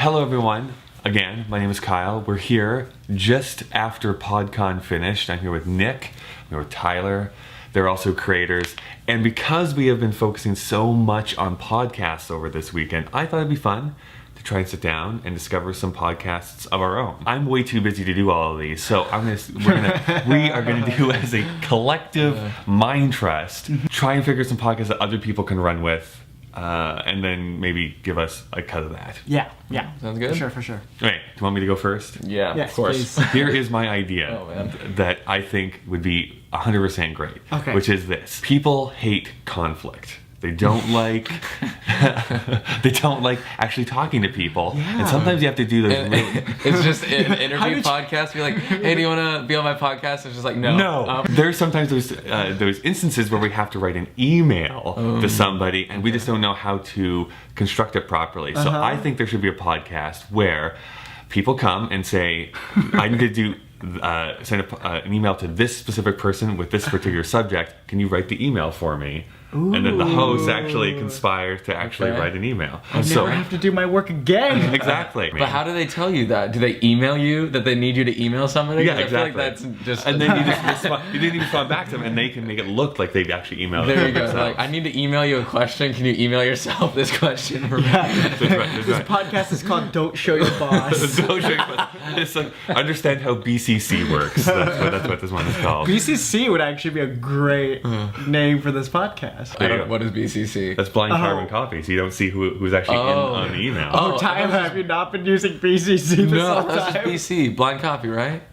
Hello everyone. Again, my name is Kyle. We're here just after PodCon finished. I'm here with Nick, I'm here with Tyler. They're also creators. And because we have been focusing so much on podcasts over this weekend, I thought it'd be fun to try and sit down and discover some podcasts of our own. I'm way too busy to do all of these, so we are gonna do as a collective mind trust, try and figure some podcasts that other people can run with. And then maybe give us a cut of that. Yeah. Sounds good. For sure. Okay, do you want me to go first? Yeah, Yes, of course. please. Here is my idea that I think would be 100% great, Okay. which is this. People hate conflict. They don't like actually talking to people. Yeah. And sometimes you have to do those really... It's just an interview How did you- podcast. Be like, hey, do you want to be on my podcast? It's just like, no. No. There's sometimes those instances where we have to write an email to somebody and we just don't know how to construct it properly. So I think there should be a podcast where people come and say, I need to do send an email to this specific person with this particular subject. Can you write the email for me? Ooh. And then the host actually conspires to actually write an email. I never have to do my work again. Exactly. But how do they tell you that? Do they email you that they need you to email somebody? Yeah, 'Cause exactly. I feel like that's just... And then you just respond back to them, and they can make it look like they've actually emailed There it you go. themselves. Like, I need to email you a question. Can you email yourself this question for me? That's right. This podcast is called Don't Show Your Boss. Don't show you, but it's like, understand how BCC works. That's what this one is called. BCC would actually be a great name for this podcast. I don't, what is BCC? That's blind carbon copy, so you don't see who's actually in on the email. Oh, Tyler, have you not been using BCC this No, whole that's just time? BC. Blind copy, right?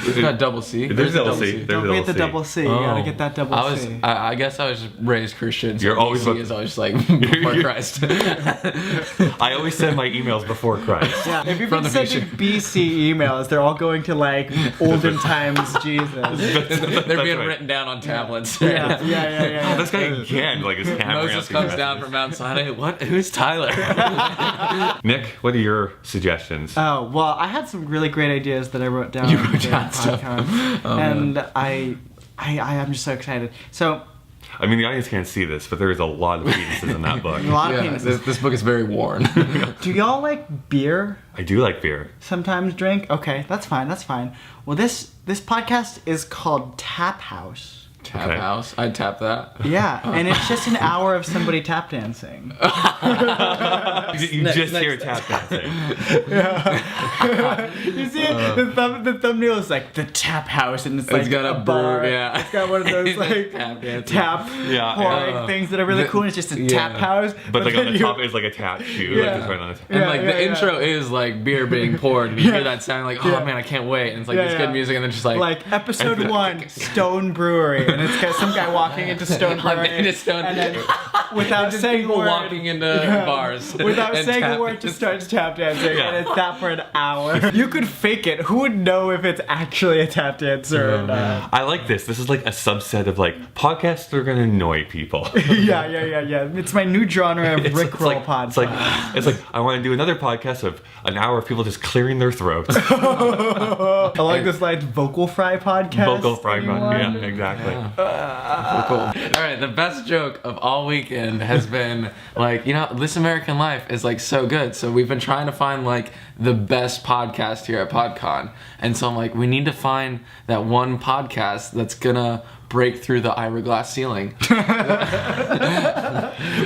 It's not double C. There's double C. C. There's Don't get the double double C. You gotta get that double C. I guess I was raised Christian. So You're always BC is always like before Christ. I always send my emails before Christ. Yeah, if you've From been the sending BC emails, they're all going to like olden times Jesus. They're being right. written down on tablets. Yeah. This guy again, like, is hammering Moses out these comes down messages. from Mount Sinai. What? Who's Tyler? Nick, what are your suggestions? Oh, well, I had some really great ideas that I wrote down. You wrote during down stuff. PodCon, and I'm just so excited. So, I mean, the audience can't see this, but there is a lot of penises in that book. a lot of Yeah, penises. this book is very worn. Do y'all like beer? I do like beer. Sometimes drink? Okay, that's fine. Well, this podcast is called Tap House. Tap Okay. house. I'd tap that. Yeah, and it's just an hour of somebody tap dancing. You just hear tap dancing. You see it? The thumbnail is like the Tap House, and it's like got a bar. bird, yeah. It's got one of those like Tap dancing. tap pouring things that are really cool. And it's just a tap house. But like then on the you- top is like a tap shoe. Yeah. Like just right on the top. And Yeah, like yeah, the yeah. intro is like beer being poured, and you hear that sound like, oh Yeah. man, I can't wait. And it's like Yeah, this yeah. good music, and then just like episode 1, Stone Brewery, and it's got some guy walking into Stone Brewery, into Stone- and then without saying a people word, walking into bars. without and saying a tap word, just starts tap dancing, Yeah. and it's that for an hour. You could fake it. Who would know if it's actually a tap dancer or not? I like this. This is like a subset of like podcasts that are gonna annoy people. Yeah. It's my new genre of Rickroll podcast. It's like I want to do another podcast of an hour of people just clearing their throats. Along this line, Vocal Fry podcast. Vocal fry. anyone? Yeah, exactly. Cool. All right, the best joke of all weekend has been like, This American Life is like so good. So we've been trying to find like the best podcast here at PodCon, and so I'm like, we need to find that one podcast that's gonna break through the Ira glass ceiling.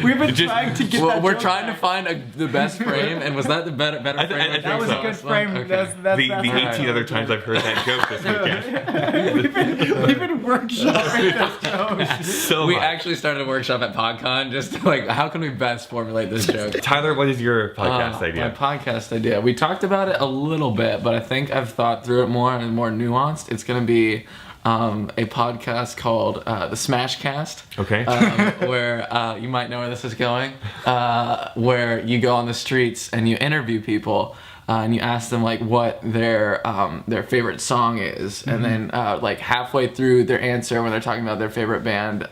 We've been trying to get Well, that we're joke trying back. to find the best frame, and was that the better frame? I think That was a good so. frame. Okay. That's The 18 other times I've heard that joke this weekend. We've been workshopping this joke. So We much. actually started a workshop at PodCon just to, like, how can we best formulate this joke? Tyler, what is your podcast idea? My podcast idea. We talked about it a little bit, but I think I've thought through it more and more nuanced. It's going to be a podcast called The Smashcast. Okay. Where you might know where this is going. Where you go on the streets and you interview people. And you ask them like what their favorite song is, and then like halfway through their answer, when they're talking about their favorite band,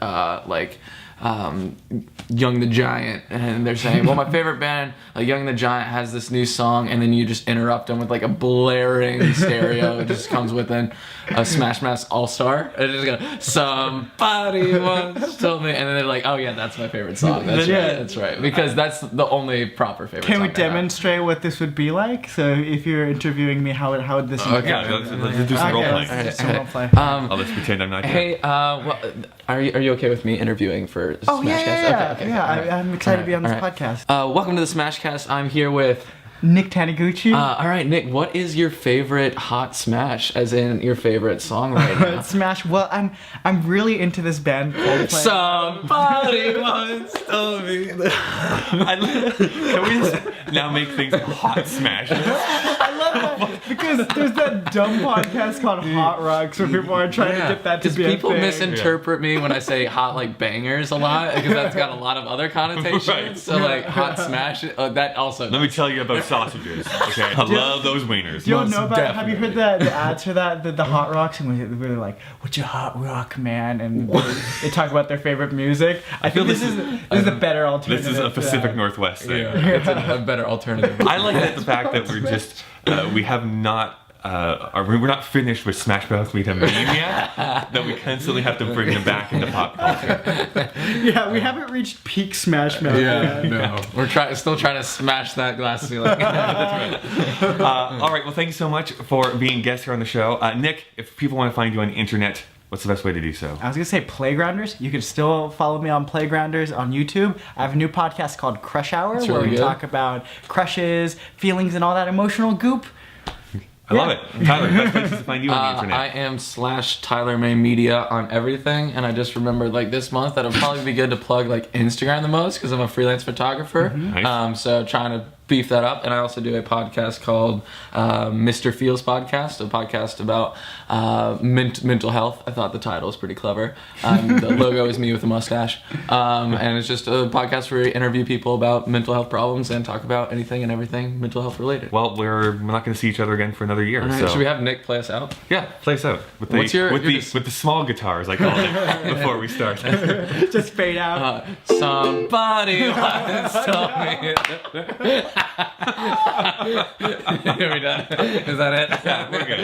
Young the Giant, and they're saying, well, my favorite band, Young the Giant, has this new song, and then you just interrupt them with like a blaring stereo. It just comes within a Smash Mouth All-Star. It just goes, somebody once told me, and then they're like, oh yeah, that's my favorite song. That's right, that's right, because that's the only proper favorite song. Can we demonstrate what this would be like? So if you're interviewing me, how would this? Okay, let's do some role playing. Let's do some role play. I'll just pretend I'm not here. Hey, are you okay with me interviewing for Oh Smashcast? yeah. Okay. I'm excited to be on this podcast. Welcome to the Smashcast. I'm here with. Nick Taniguchi. All right, Nick. What is your favorite hot smash? As in your favorite song right now? Smash. Well, I'm really into this band Coldplay. Somebody once told me. Can we just now make things hot smash? I love that because there's that dumb podcast called Hot Rocks where people are trying to get that to be a thing. People misinterpret me when I say hot like bangers a lot because that's got a lot of other connotations. Right. So like hot smash, that also. Let me tell you about sausages. Okay, I love those wieners. You don't know about? Have you heard the ads for that? The Hot Rocks, and we're like, "What's your hot rock, man?" And they talk about their favorite music. I feel this is a better alternative. This is a Pacific Northwest thing. Yeah, it's a better alternative. I like the fact that we're just we have not. We're not finished with Smash Mouth Meet a Meme yet. That we constantly have to bring them back into pop culture. Yeah, we haven't reached peak Smash Mouth yet. No, we're still trying to smash that glass ceiling. That's right. All right. Well, thank you so much for being guests here on the show, Nick. If people want to find you on the internet, what's the best way to do so? I was gonna say Playgrounders. You can still follow me on Playgrounders on YouTube. I have a new podcast called Crush Hour where we talk about crushes, feelings, and all that emotional goop. I love it. Tyler, best places to find you on the internet. I am /Tyler May Media on everything, and I just remembered like this month that it'll probably be good to plug like Instagram the most because I'm a freelance photographer. Nice. So trying to beef that up, and I also do a podcast called Mr. Feels Podcast, a podcast about mental health. I thought the title was pretty clever. The logo is me with a mustache, and it's just a podcast where we interview people about mental health problems and talk about anything and everything mental health related. Well, we're not going to see each other again for another year. Right, So should we have Nick play us out? yeah, play us out with the with the small guitars I called it before we start. Just fade out. Somebody once told me. Are we done? Is that it? Yeah, we're good.